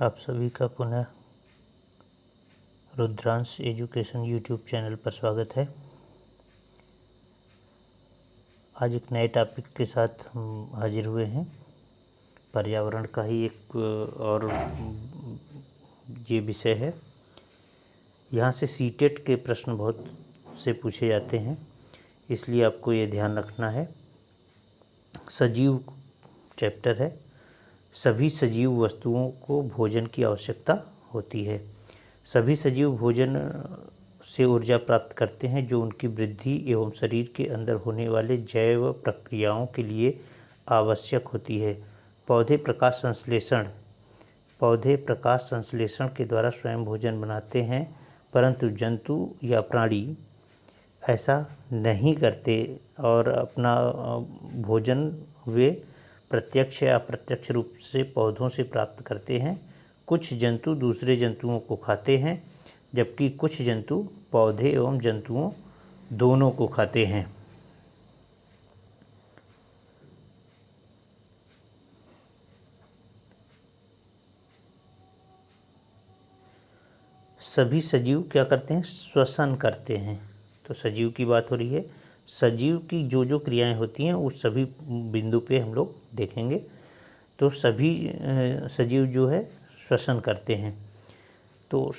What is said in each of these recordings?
आप सभी का पुनः रुद्रांश एजुकेशन यूट्यूब चैनल पर स्वागत है। आज एक नए टॉपिक के साथ हम हाजिर हुए हैं। पर्यावरण का ही एक और ये विषय है। यहाँ से सीटेट के प्रश्न बहुत से पूछे जाते हैं, इसलिए आपको ये ध्यान रखना है। सजीव चैप्टर है। सभी सजीव वस्तुओं को भोजन की आवश्यकता होती है। सभी सजीव भोजन से ऊर्जा प्राप्त करते हैं जो उनकी वृद्धि एवं शरीर के अंदर होने वाले जैव प्रक्रियाओं के लिए आवश्यक होती है। पौधे प्रकाश संश्लेषण के द्वारा स्वयं भोजन बनाते हैं, परंतु जंतु या प्राणी ऐसा नहीं करते और अपना भोजन वे प्रत्यक्ष या अप्रत्यक्ष रूप से पौधों से प्राप्त करते हैं। कुछ जंतु दूसरे जंतुओं को खाते हैं, जबकि कुछ जंतु पौधे एवं जंतुओं दोनों को खाते हैं। सभी सजीव क्या करते हैं? श्वसन करते हैं। तो सजीव की बात हो रही है। सजीव की जो क्रियाएं होती हैं उस सभी बिंदु पे हम लोग देखेंगे। तो सभी सजीव जो है श्वसन करते हैं। तो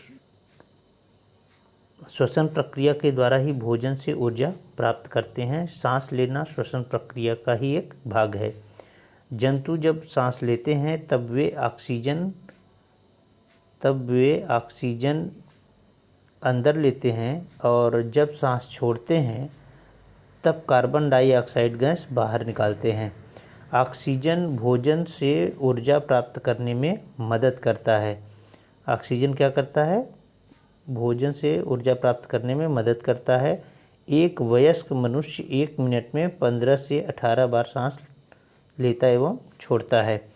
श्वसन प्रक्रिया के द्वारा ही भोजन से ऊर्जा प्राप्त करते हैं। सांस लेना श्वसन प्रक्रिया का ही एक भाग है। जंतु जब सांस लेते हैं तब वे ऑक्सीजन अंदर लेते हैं और जब सांस छोड़ते हैं तब कार्बन डाइऑक्साइड गैस बाहर निकालते हैं। ऑक्सीजन भोजन से ऊर्जा प्राप्त करने में मदद करता है। ऑक्सीजन क्या करता है? भोजन से ऊर्जा प्राप्त करने में मदद करता है। एक वयस्क मनुष्य 1 मिनट में 15 से 18 बार सांस लेता एवं छोड़ता है।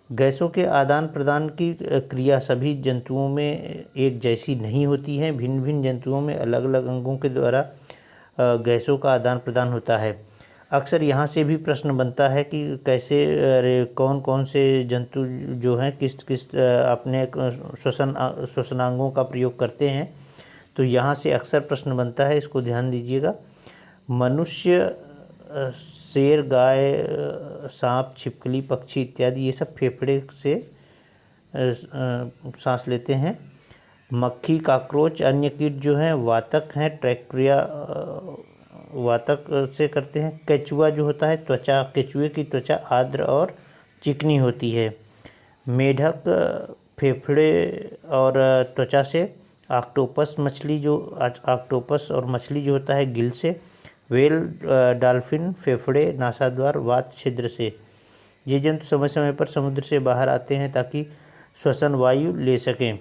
गैसों के आदान प्रदान की क्रिया सभी जंतुओं में एक जैसी नहीं होती है। भिन्न भिन्न जंतुओं में अलग अलग अंगों के द्वारा गैसों का आदान प्रदान होता है। अक्सर यहाँ से भी प्रश्न बनता है कि कैसे कौन कौन से जंतु जो हैं किस अपने श्वसनांगों का प्रयोग करते हैं। तो यहाँ से अक्सर प्रश्न बनता है, इसको ध्यान दीजिएगा। मनुष्य, शेर, गाय, सांप, छिपकली, पक्षी इत्यादि ये सब फेफड़े से सांस लेते हैं। मक्खी, कॉकरोच, अन्य कीट जो हैं वातक हैं, ट्रैक्टरिया वातक से करते हैं। केचुआ जो होता है केचुए की त्वचा आर्द्र और चिकनी होती है। मेढक फेफड़े और त्वचा से। ऑक्टोपस और मछली जो होता है गिल से। व्हेल, डॉल्फिन फेफड़े, नासाद्वार, वात छिद्र से। ये जंतु समय समय पर समुद्र से बाहर आते हैं ताकि श्वसन वायु ले सकें।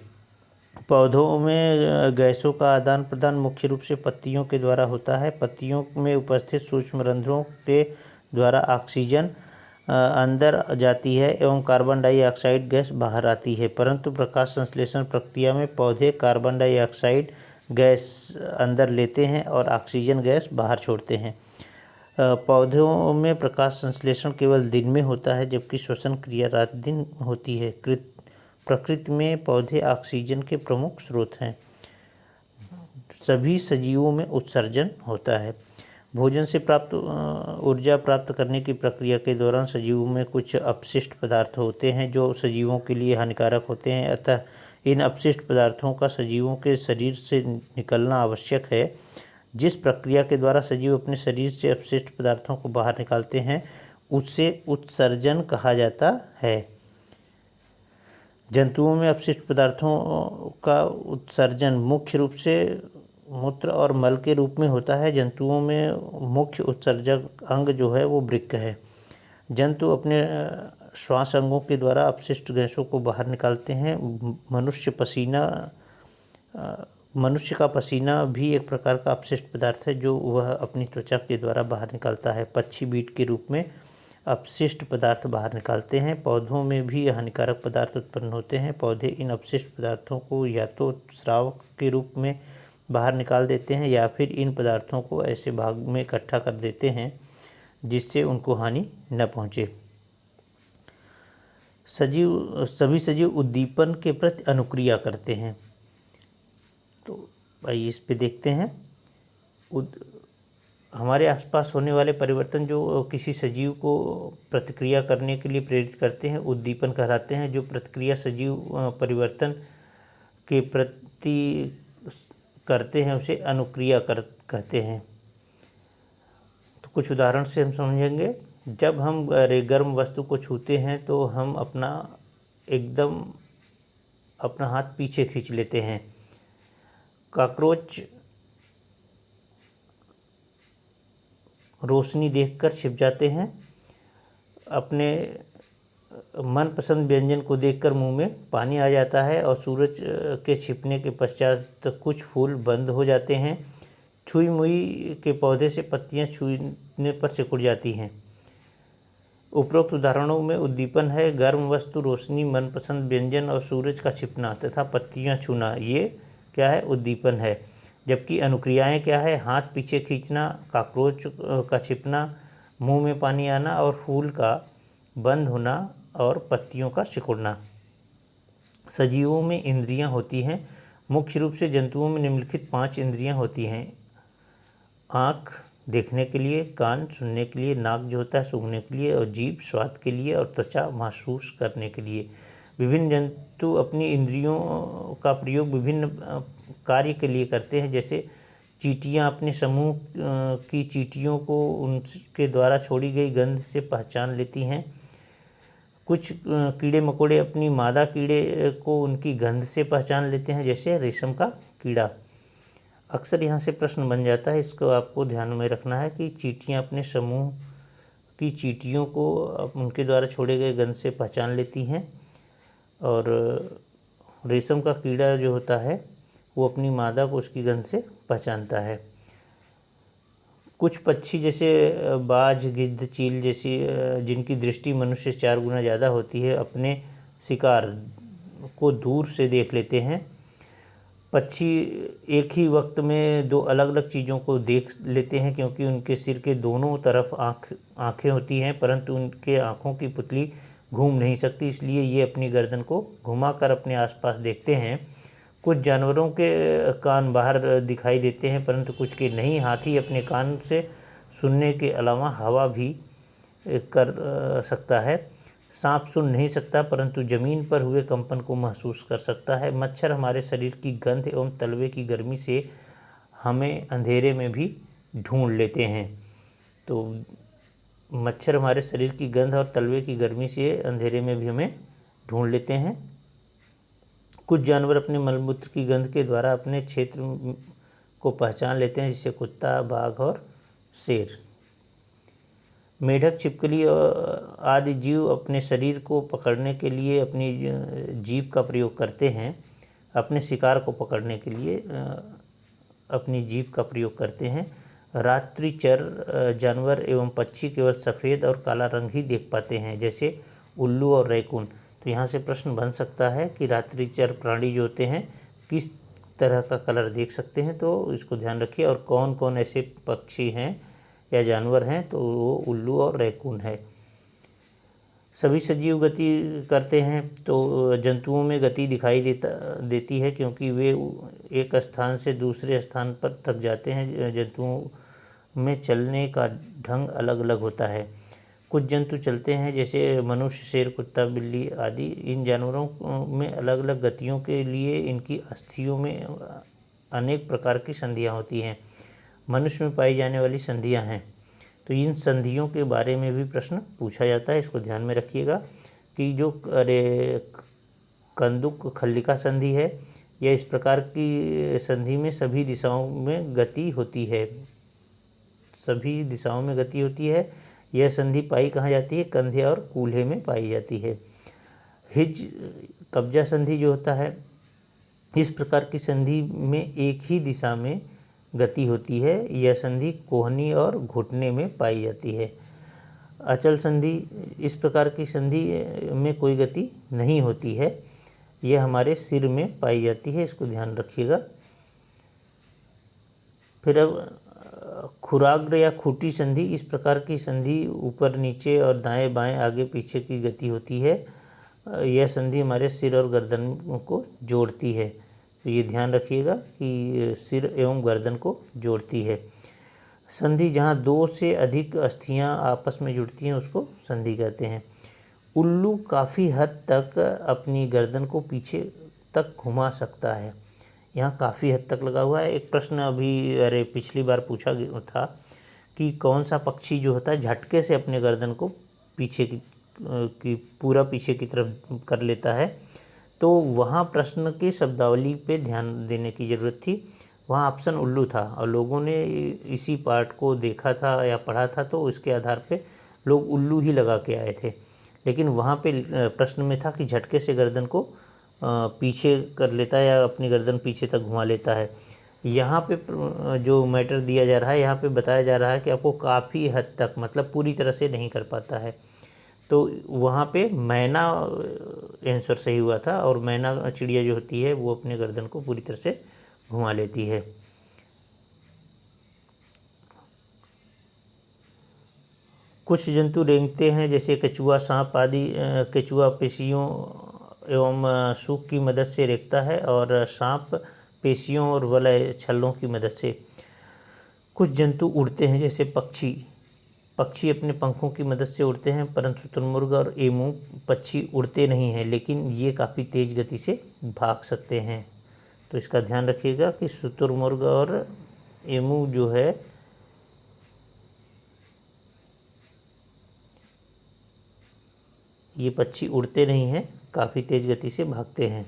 पौधों में गैसों का आदान प्रदान मुख्य रूप से पत्तियों के द्वारा होता है। पत्तियों में उपस्थित सूक्ष्म रंध्रों के द्वारा ऑक्सीजन अंदर जाती है एवं कार्बन डाइऑक्साइड गैस बाहर आती है, परंतु प्रकाश संश्लेषण प्रक्रिया में पौधे कार्बन डाइऑक्साइड गैस अंदर लेते हैं और ऑक्सीजन गैस बाहर छोड़ते हैं। पौधों में प्रकाश संश्लेषण केवल दिन में होता है, जबकि श्वसन क्रिया रात दिन होती है। प्रकृति में पौधे ऑक्सीजन के प्रमुख स्रोत हैं। सभी सजीवों में उत्सर्जन होता है। भोजन से प्राप्त ऊर्जा प्राप्त करने की प्रक्रिया के दौरान सजीवों में कुछ अपशिष्ट पदार्थ होते हैं जो सजीवों के लिए हानिकारक होते हैं, अतः इन अपशिष्ट पदार्थों का सजीवों के शरीर से निकलना आवश्यक है। जिस प्रक्रिया के द्वारा सजीव अपने शरीर से अपशिष्ट पदार्थों को बाहर निकालते हैं उसे उत्सर्जन कहा जाता है। जंतुओं में अपशिष्ट पदार्थों का उत्सर्जन मुख्य रूप से मूत्र और मल के रूप में होता है। जंतुओं में मुख्य उत्सर्जक अंग जो है वो वृक्क है। जंतु अपने श्वास अंगों के द्वारा अपशिष्ट गैसों को बाहर निकालते हैं। मनुष्य का पसीना भी एक प्रकार का अपशिष्ट पदार्थ है जो वह अपनी त्वचा के द्वारा बाहर निकालता है। पक्षी बीट के रूप में अपशिष्ट पदार्थ बाहर निकालते हैं। पौधों में भी हानिकारक पदार्थ उत्पन्न होते हैं। पौधे इन अपशिष्ट पदार्थों को या तो स्राव के रूप में बाहर निकाल देते हैं या फिर इन पदार्थों को ऐसे भाग में इकट्ठा कर देते हैं जिससे उनको हानि न पहुँचे। सभी सजीव उद्दीपन के प्रति अनुक्रिया करते हैं। तो आइए इस पे देखते हैं। हमारे आसपास होने वाले परिवर्तन जो किसी सजीव को प्रतिक्रिया करने के लिए प्रेरित करते हैं उद्दीपन कहलाते हैं। जो प्रतिक्रिया सजीव परिवर्तन के प्रति करते हैं उसे अनुक्रिया कहते हैं। तो कुछ उदाहरण से हम समझेंगे। जब हम गर्म वस्तु को छूते हैं तो हम अपना हाथ पीछे खींच लेते हैं। कॉकरोच रोशनी देखकर छिप जाते हैं। अपने मनपसंद व्यंजन को देखकर मुंह में पानी आ जाता है और सूरज के छिपने के पश्चात कुछ फूल बंद हो जाते हैं। छुई मुई के पौधे से पत्तियां छूने पर सिकुड़ जाती हैं। उपरोक्त उदाहरणों में उद्दीपन है गर्म वस्तु, रोशनी, मनपसंद व्यंजन और सूरज का छिपना तथा पत्तियां छूना। ये क्या है? उद्दीपन है। जबकि अनुक्रियाएं क्या है? हाथ पीछे खींचना, कॉकरोच का छिपना, मुंह में पानी आना और फूल का बंद होना और पत्तियों का सिकुड़ना। सजीवों में इंद्रियां होती हैं। मुख्य रूप से जंतुओं में निम्नलिखित 5 इंद्रियां होती हैं। आँख देखने के लिए, कान सुनने के लिए, नाक जो होता है सूंघने के लिए और जीभ स्वाद के लिए और त्वचा महसूस करने के लिए। विभिन्न जंतु अपनी इंद्रियों का प्रयोग विभिन्न कार्य के लिए करते हैं। जैसे चींटियां अपने समूह की चींटियों को उनके द्वारा छोड़ी गई गंध से पहचान लेती हैं। कुछ कीड़े मकोड़े अपनी मादा कीड़े को उनकी गंध से पहचान लेते हैं, जैसे रेशम का कीड़ा। अक्सर यहाँ से प्रश्न बन जाता है, इसको आपको ध्यान में रखना है कि चींटियाँ अपने समूह की चींटियों को उनके द्वारा छोड़े गए गंध से पहचान लेती हैं और रेशम का कीड़ा जो होता है वो अपनी मादा को उसकी गंध से पहचानता है। कुछ पक्षी जैसे बाज, गिद्ध, चील जैसी जिनकी दृष्टि मनुष्य से 4 गुना ज़्यादा होती है, अपने शिकार को दूर से देख लेते हैं। पक्षी एक ही वक्त में 2 अलग अलग चीज़ों को देख लेते हैं क्योंकि उनके सिर के दोनों तरफ आँखें होती हैं, परंतु उनके आँखों की पुतली घूम नहीं सकती, इसलिए ये अपनी गर्दन को घुमाकर अपने आसपास देखते हैं। कुछ जानवरों के कान बाहर दिखाई देते हैं परंतु कुछ के नहीं। हाथी अपने कान से सुनने के अलावा हवा भी कर सकता है। सांप सुन नहीं सकता परंतु ज़मीन पर हुए कंपन को महसूस कर सकता है। मच्छर हमारे शरीर की गंध एवं तलवे की गर्मी से हमें अंधेरे में भी ढूंढ लेते हैं। तो मच्छर हमारे शरीर की गंध और तलवे की गर्मी से अंधेरे में भी हमें ढूंढ लेते हैं। कुछ जानवर अपने मलमूत्र की गंध के द्वारा अपने क्षेत्र को पहचान लेते हैं, जैसे कुत्ता, बाघ और शेर। मेढक, छिपकली आदि जीव अपने शरीर को पकड़ने के लिए अपनी जीभ का प्रयोग करते हैं। अपने शिकार को पकड़ने के लिए अपनी जीभ का प्रयोग करते हैं। रात्रिचर जानवर एवं पक्षी केवल सफ़ेद और काला रंग ही देख पाते हैं, जैसे उल्लू और रैकून। तो यहाँ से प्रश्न बन सकता है कि रात्रिचर प्राणी जो होते हैं किस तरह का कलर देख सकते हैं, तो इसको ध्यान रखिए। और कौन कौन ऐसे पक्षी हैं या जानवर हैं, तो वो उल्लू और रैकून है। सभी सजीव गति करते हैं। तो जंतुओं में गति दिखाई देती है क्योंकि वे एक स्थान से दूसरे स्थान पर तक जाते हैं। जंतुओं में चलने का ढंग अलग अलग होता है। कुछ जंतु चलते हैं जैसे मनुष्य, शेर, कुत्ता, बिल्ली आदि। इन जानवरों में अलग अलग गतियों के लिए इनकी अस्थियों में अनेक प्रकार की संधियाँ होती हैं। मनुष्य में पाई जाने वाली संधियाँ हैं, तो इन संधियों के बारे में भी प्रश्न पूछा जाता है, इसको ध्यान में रखिएगा। कि जो कंदुक खल्लिका संधि है, यह इस प्रकार की संधि में सभी दिशाओं में गति होती है। सभी दिशाओं में गति होती है। यह संधि पाई कहाँ जाती है? कंधे और कूल्हे में पाई जाती है। हिज कब्जा संधि जो होता है, इस प्रकार की संधि में एक ही दिशा में गति होती है। यह संधि कोहनी और घुटने में पाई जाती है। अचल संधि, इस प्रकार की संधि में कोई गति नहीं होती है, यह हमारे सिर में पाई जाती है, इसको ध्यान रखिएगा। फिर अब खुराग्र या खूटी संधि, इस प्रकार की संधि ऊपर नीचे और दाएं बाएं आगे पीछे की गति होती है। यह संधि हमारे सिर और गर्दन को जोड़ती है। तो ये ध्यान रखिएगा कि सिर एवं गर्दन को जोड़ती है। संधि जहाँ दो से अधिक अस्थियाँ आपस में जुड़ती हैं उसको संधि कहते हैं। उल्लू काफ़ी हद तक अपनी गर्दन को पीछे तक घुमा सकता है। यहाँ काफ़ी हद तक लगा हुआ है। एक प्रश्न अभी पिछली बार पूछा गया था कि कौन सा पक्षी जो होता है झटके से अपने गर्दन को पीछे की पूरा पीछे की तरफ कर लेता है। तो वहाँ प्रश्न की शब्दावली पे ध्यान देने की ज़रूरत थी। वहाँ ऑप्शन उल्लू था और लोगों ने इसी पार्ट को देखा था या पढ़ा था, तो उसके आधार पे लोग उल्लू ही लगा के आए थे। लेकिन वहाँ पे प्रश्न में था कि झटके से गर्दन को पीछे कर लेता है या अपनी गर्दन पीछे तक घुमा लेता है। यहाँ पे जो मैटर दिया जा रहा है, यहाँ पे बताया जा रहा है कि आपको काफ़ी हद तक, मतलब पूरी तरह से नहीं कर पाता है। तो वहाँ पे मैना आंसर सही हुआ था, और मैना चिड़िया जो होती है वो अपने गर्दन को पूरी तरह से घुमा लेती है। कुछ जंतु रेंगते हैं जैसे केचुआ, सांप आदि। केचुआ पेशियों एवं सूख की मदद से रेंगता है और सांप पेशियों और वलय छल्लों की मदद से। कुछ जंतु उड़ते हैं जैसे पक्षी। पक्षी अपने पंखों की मदद से उड़ते हैं, परंतु शुतुरमुर्ग और एमू पक्षी उड़ते नहीं हैं, लेकिन ये काफ़ी तेज़ गति से भाग सकते हैं। तो इसका ध्यान रखिएगा कि शुतुरमुर्ग और एमू जो है ये पक्षी उड़ते नहीं हैं, काफ़ी तेज़ गति से भागते हैं।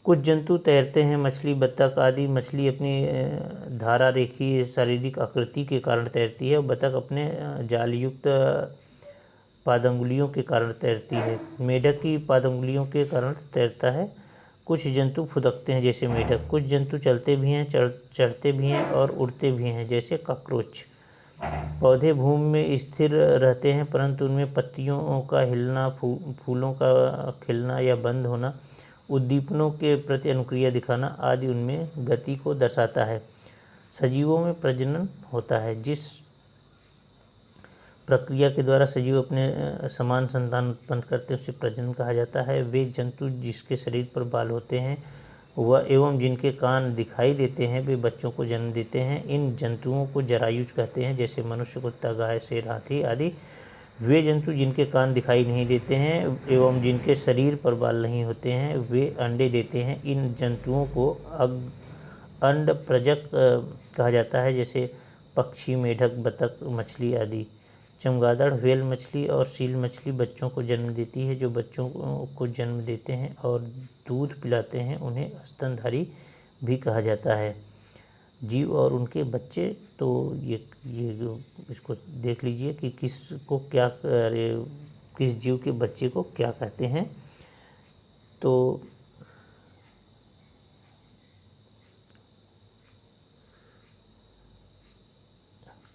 कुछ जंतु तैरते हैं, मछली, बत्तख आदि। मछली अपनी धारा रेखीय शारीरिक आकृति के कारण तैरती है और बत्तख अपने जालयुक्त पादंगुलियों के कारण तैरती है। मेढक की पादंगुलियों के कारण तैरता है। कुछ जंतु फुदकते हैं जैसे मेढक। कुछ जंतु चलते भी हैं, चढ़ते भी हैं और उड़ते भी हैं जैसे कॉकरोच। पौधे भूमि में स्थिर रहते हैं, परंतु उनमें पत्तियों का हिलना, फूलों का खिलना या बंद होना, उद्दीपनों के प्रति अनुक्रिया दिखाना आदि उनमें गति को दर्शाता है। सजीवों में प्रजनन होता है। जिस प्रक्रिया के द्वारा सजीव अपने समान संतान उत्पन्न करते हैं उसे प्रजनन कहा जाता है। वे जंतु जिसके शरीर पर बाल होते हैं वह एवं जिनके कान दिखाई देते हैं वे बच्चों को जन्म देते हैं। इन जंतुओं को जरायुज कहते हैं, जैसे मनुष्य, कुत्ता, गाय, शेर, हाथी आदि। वे जंतु जिनके कान दिखाई नहीं देते हैं एवं जिनके शरीर पर बाल नहीं होते हैं वे अंडे देते हैं। इन जंतुओं को अंडप्रजक कहा जाता है, जैसे पक्षी, मेढक, बतख, मछली आदि। चमगादड़, व्हेल मछली और सील मछली बच्चों को जन्म देती है। जो बच्चों को जन्म देते हैं और दूध पिलाते हैं उन्हें स्तनधारी भी कहा जाता है। जीव और उनके बच्चे, तो ये इसको देख लीजिए कि किस जीव के बच्चे को क्या कहते हैं। तो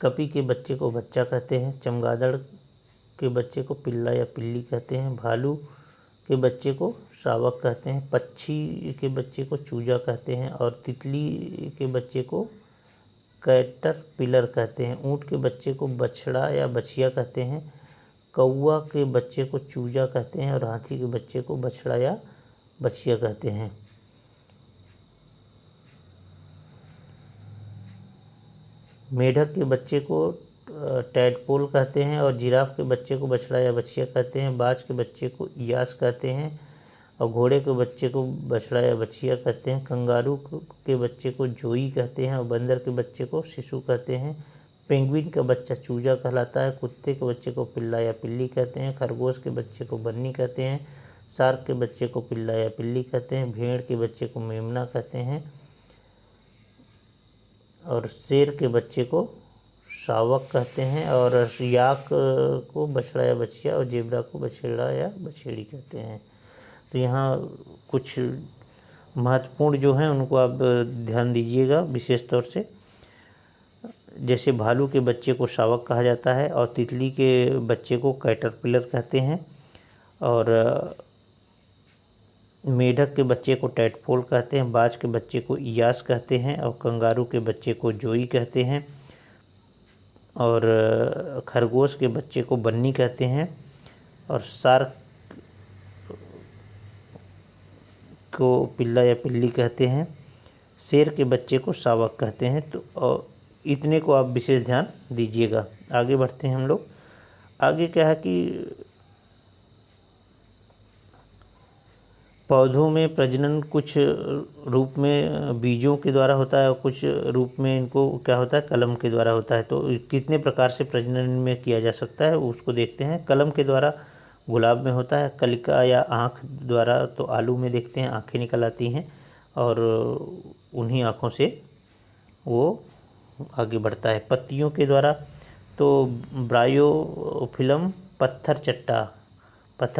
कपी के बच्चे को बच्चा कहते हैं। चमगादड़ के बच्चे को पिल्ला या पिल्ली कहते हैं। भालू के बच्चे को शावक कहते हैं। पक्षी के बच्चे को चूजा कहते हैं और तितली के बच्चे को कैटरपिलर कहते हैं। ऊँट के बच्चे को बछड़ा या बछिया कहते हैं। कौवा के बच्चे को चूजा कहते हैं और हाथी के बच्चे को बछड़ा या बछिया कहते हैं। मेढक के बच्चे को टैडपोल कहते हैं और जिराफ के बच्चे को बछड़ा या बछिया कहते हैं। बाज के बच्चे को इयास कहते हैं और घोड़े के बच्चे को बछड़ा या बछिया कहते हैं। कंगारू के बच्चे को जोई कहते हैं और बंदर के बच्चे को शिशु कहते हैं। पेंगुइन का बच्चा चूजा कहलाता है। कुत्ते के बच्चे को पिल्ला या पिल्ली कहते हैं। खरगोश के बच्चे को बन्नी कहते हैं। शार्क के बच्चे को पिल्ला या पिल्ली कहते हैं। भेड़ के बच्चे को मेमना कहते हैं और शेर के बच्चे को शावक कहते हैं और याक को बछड़ा या बछिया और जेब्रा को बछेड़ा या बछेड़ी कहते हैं। तो यहाँ कुछ महत्वपूर्ण जो हैं उनको आप ध्यान दीजिएगा विशेष तौर से। जैसे भालू के बच्चे को शावक कहा जाता है और तितली के बच्चे को कैटरपिलर कहते हैं और मेढक के बच्चे को टैडपोल कहते हैं। बाज के बच्चे को इयास कहते हैं और कंगारू के बच्चे को जोई कहते हैं और खरगोश के बच्चे को बन्नी कहते हैं और को पिल्ला या पिल्ली कहते हैं। शेर के बच्चे को शावक कहते हैं। तो इतने को आप विशेष ध्यान दीजिएगा। आगे बढ़ते हैं हम लोग। आगे क्या है कि पौधों में प्रजनन कुछ रूप में बीजों के द्वारा होता है और कुछ रूप में इनको क्या होता है, कलम के द्वारा होता है। तो कितने प्रकार से प्रजनन में किया जा सकता है उसको देखते हैं। कलम के द्वारा गुलाब में होता है, कलिका या आँख द्वारा तो आलू में देखते हैं आँखें निकल आती हैं और उन्हीं आँखों से वो आगे बढ़ता है। पत्तियों के द्वारा तो ब्रायोफिलम पत्थर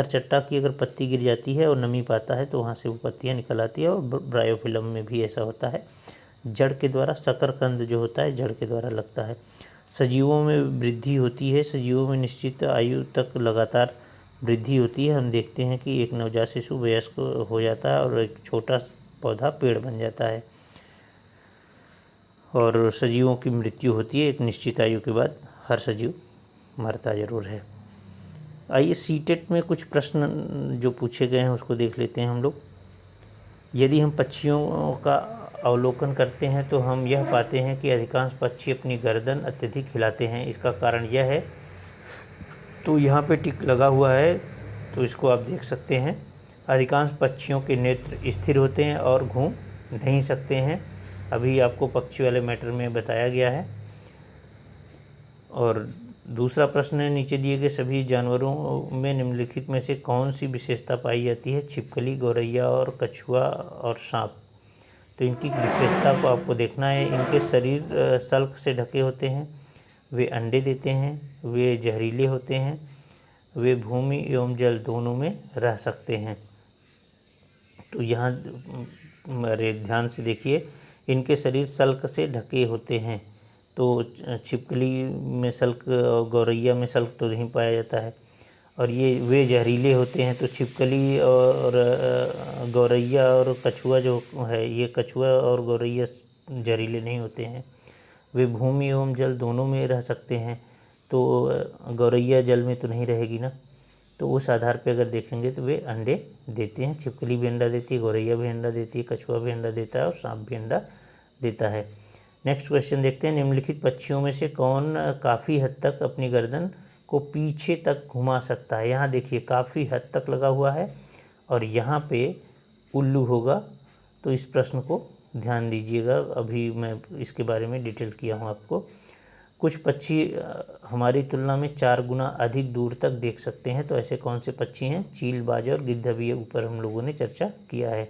चट्टा की अगर पत्ती गिर जाती है और नमी पाता है तो वहाँ से वो पत्तियाँ निकल आती है और ब्रायोफिलम में भी ऐसा होता है। जड़ के द्वारा शकरकंद जो होता है जड़ के द्वारा लगता है। सजीवों में वृद्धि होती है। सजीवों में निश्चित आयु तक लगातार वृद्धि होती है। हम देखते हैं कि एक नवजात शिशु वयस्क हो जाता है और एक छोटा पौधा पेड़ बन जाता है। और सजीवों की मृत्यु होती है एक निश्चित आयु के बाद। हर सजीव मरता ज़रूर है। आइए सीटेट में कुछ प्रश्न जो पूछे गए हैं उसको देख लेते हैं हम लोग। यदि हम पक्षियों का अवलोकन करते हैं तो हम यह पाते हैं कि अधिकांश पक्षी अपनी गर्दन अत्यधिक हिलाते हैं। इसका कारण यह है, तो यहाँ पे टिक लगा हुआ है तो इसको आप देख सकते हैं। अधिकांश पक्षियों के नेत्र स्थिर होते हैं और घूम नहीं सकते हैं। अभी आपको पक्षी वाले मैटर में बताया गया है। और दूसरा प्रश्न है, नीचे दिए गए सभी जानवरों में निम्नलिखित में से कौन सी विशेषता पाई जाती है? छिपकली, गौरैया और कछुआ और सांप। तो इनकी विशेषता को आपको देखना है। इनके शरीर सल्क से ढके होते हैं, वे अंडे देते हैं, वे जहरीले होते हैं, वे भूमि एवं जल दोनों में रह सकते हैं। तो यहाँ ध्यान से देखिए, इनके शरीर सल्क से ढके होते हैं। तो छिपकली में सल्क और गौरैया में सल्क तो नहीं पाया जाता है। और ये वे जहरीले होते हैं। तो छिपकली और गौरैया और कछुआ जो है, ये कछुआ और गौरैया जहरीले नहीं होते हैं। वे भूमि एवं जल दोनों में रह सकते हैं। तो गौरैया जल में तो नहीं रहेगी ना। तो उस आधार पे अगर देखेंगे तो वे अंडे देते हैं। छिपकली भी अंडा देती है, गौरैया भी अंडा देती है, कछुआ भी अंडा देता है और सांप भी अंडा देता है। नेक्स्ट क्वेश्चन देखते हैं। निम्नलिखित पक्षियों में से कौन काफ़ी हद तक अपनी गर्दन को पीछे तक घुमा सकता है? यहाँ देखिए काफ़ी हद तक लगा हुआ है और यहाँ पे उल्लू होगा। तो इस प्रश्न को ध्यान दीजिएगा। अभी मैं इसके बारे में डिटेल किया हूँ आपको। कुछ पक्षी हमारी तुलना में 4 गुना अधिक दूर तक देख सकते हैं। तो ऐसे कौन से पक्षी हैं? चील, बाज और गिद्ध। भी ऊपर हम लोगों ने चर्चा किया है।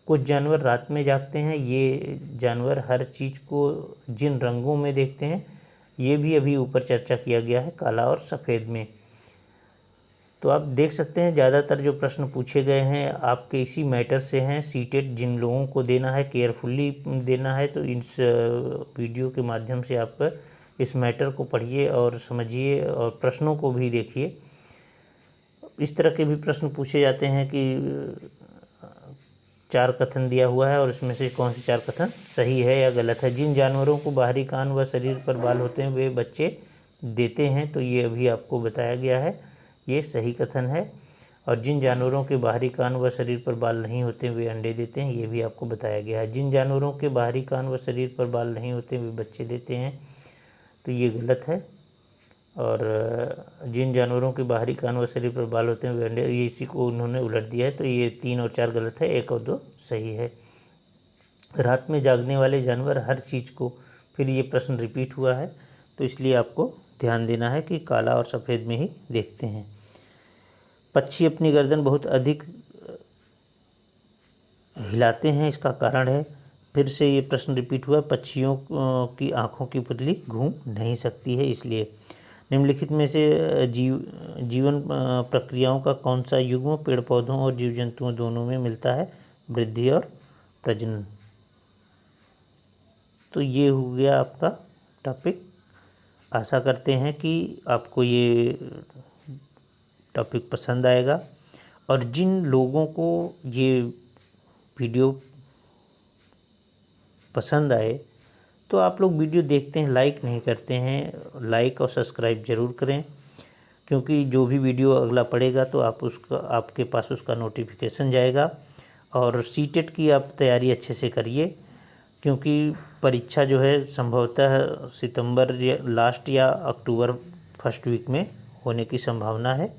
कुछ जानवर रात में जागते हैं। ये जानवर हर चीज़ को जिन रंगों में देखते हैं, ये भी अभी ऊपर चर्चा किया गया है, काला और सफ़ेद में। तो आप देख सकते हैं ज़्यादातर जो प्रश्न पूछे गए हैं आपके इसी मैटर से हैं। सीटेट जिन लोगों को देना है, केयरफुली देना है, तो इस वीडियो के माध्यम से आप इस मैटर को पढ़िए और समझिए और प्रश्नों को भी देखिए। इस तरह के भी प्रश्न पूछे जाते हैं कि 4 कथन दिया हुआ है और इसमें से कौन से 4 कथन सही है या गलत है। जिन जानवरों को बाहरी कान व शरीर पर बाल होते हैं वे बच्चे देते हैं। तो ये अभी आपको बताया गया है, ये सही कथन है। और जिन जानवरों के बाहरी कान व शरीर पर बाल नहीं होते वे अंडे देते हैं, ये भी आपको बताया गया है। जिन जानवरों के बाहरी कान व शरीर पर बाल नहीं होते वे बच्चे देते हैं, तो ये गलत है। और जिन जानवरों के बाहरी कान व शरीर पर बाल होते हैं वे अंडे, ये इसी को उन्होंने उलट दिया है। तो ये 3 और 4 गलत है, 1 और 2 सही है। रात में जागने वाले जानवर हर चीज़ को, फिर ये प्रश्न रिपीट हुआ है तो इसलिए आपको ध्यान देना है कि काला और सफ़ेद में ही देखते हैं। पक्षी अपनी गर्दन बहुत अधिक हिलाते हैं, इसका कारण है, फिर से ये प्रश्न रिपीट हुआ, पक्षियों की आँखों की पुतली घूम नहीं सकती है इसलिए। निम्नलिखित में से जीवन प्रक्रियाओं का कौन सा युग्म पेड़ पौधों और जीव जंतुओं दोनों में मिलता है? वृद्धि और प्रजनन। तो ये हो गया आपका टॉपिक। आशा करते हैं कि आपको ये टॉपिक पसंद आएगा। और जिन लोगों को ये वीडियो पसंद आए तो आप लोग वीडियो देखते हैं, लाइक नहीं करते हैं, लाइक और सब्सक्राइब ज़रूर करें, क्योंकि जो भी वीडियो अगला पड़ेगा तो आपके पास उसका नोटिफिकेशन जाएगा। और सीटेट की आप तैयारी अच्छे से करिए, क्योंकि परीक्षा जो है संभवतः सितंबर या लास्ट या अक्टूबर फर्स्ट वीक में होने की संभावना है।